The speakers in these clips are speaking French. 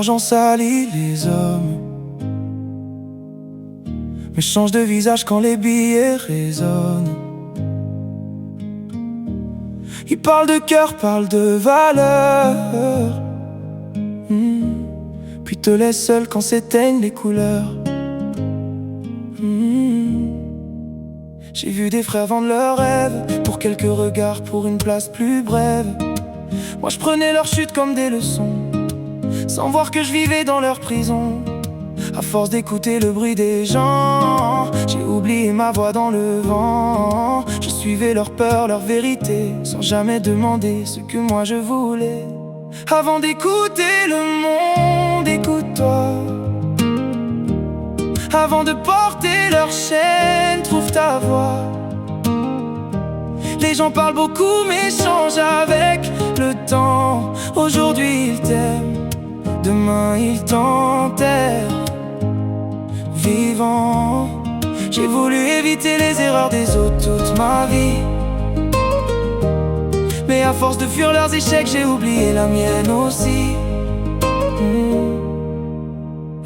L'argent salit les hommes, mais change de visage quand les billets résonnent. Ils parlent de cœur, parlent de valeur, puis te laissent seul quand s'éteignent les couleurs. J'ai vu des frères vendre leurs rêves pour quelques regards, pour une place plus brève. Moi je prenais leur chute comme des leçons, sans voir que je vivais dans leur prison. À force d'écouter le bruit des gens, j'ai oublié ma voix dans le vent. Je suivais leur peur, leur vérité, sans jamais demander ce que moi je voulais. Avant d'écouter le monde, écoute-toi. Avant de porter leur chaîne, trouve ta voix. Les gens parlent beaucoup mais changent avec le temps. Aujourd'hui ils t'aiment, demain ils t'enterrent vivant. J'ai voulu éviter les erreurs des autres toute ma vie, mais à force de fuir leurs échecs, j'ai oublié la mienne aussi.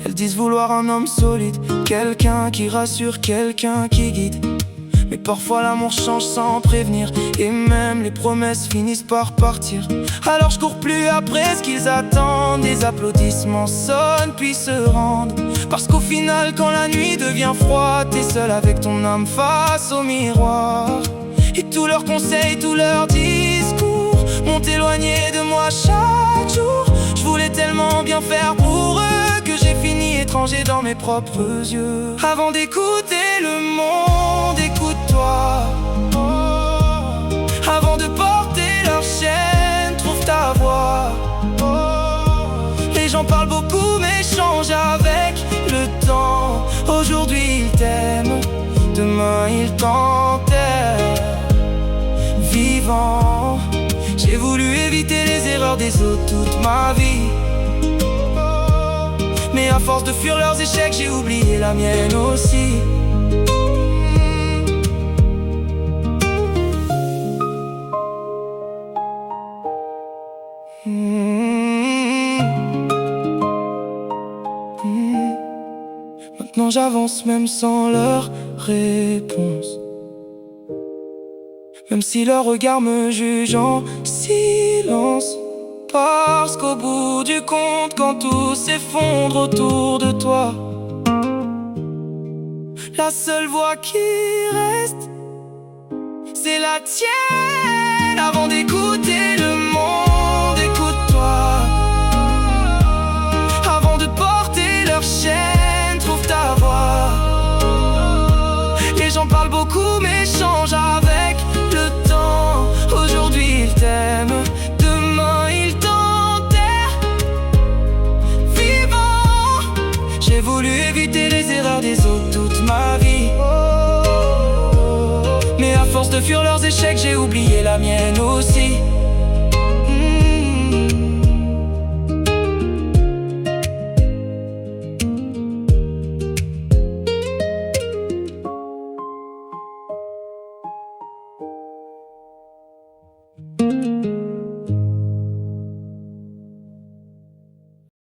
Elles disent vouloir un homme solide, quelqu'un qui rassure, quelqu'un qui guide. Mais parfois l'amour change sans prévenir, et même les promesses finissent par partir. Alors je cours plus après ce qu'ils attendent. Des applaudissements sonnent puis se rendent, parce qu'au final quand la nuit devient froide, t'es seul avec ton âme face au miroir. Et tous leurs conseils, tous leurs discours m'ont éloigné de moi chaque jour. Je voulais tellement bien faire pour eux que j'ai fini étranger dans mes propres yeux. Avant d'écouter le monde, écoute-toi. Avant de porter leur chaîne, trouve ta voix. Les gens parlent beaucoup mais changent avec le temps. Aujourd'hui ils t'aiment, demain ils t'enterrent vivant. J'ai voulu éviter les erreurs des autres toute ma vie, mais à force de fuir leurs échecs, j'ai oublié la mienne aussi. Maintenant j'avance même sans leur réponse, même si leur regard me juge en silence. Parce qu'au bout du compte, quand tout s'effondre autour de toi, la seule voix qui reste, c'est la tienne. Avant d'écouter le monde, écoute-toi. Avant de porter leur chaîne, trouve ta voix. Les gens parlent beaucoup mais changent avec le temps. Aujourd'hui ils t'aiment, demain ils t'enterrent vivant. J'ai voulu éviter les erreurs des autres toute ma vie, mais à force de fuir leurs échecs, j'ai oublié la mienne aussi.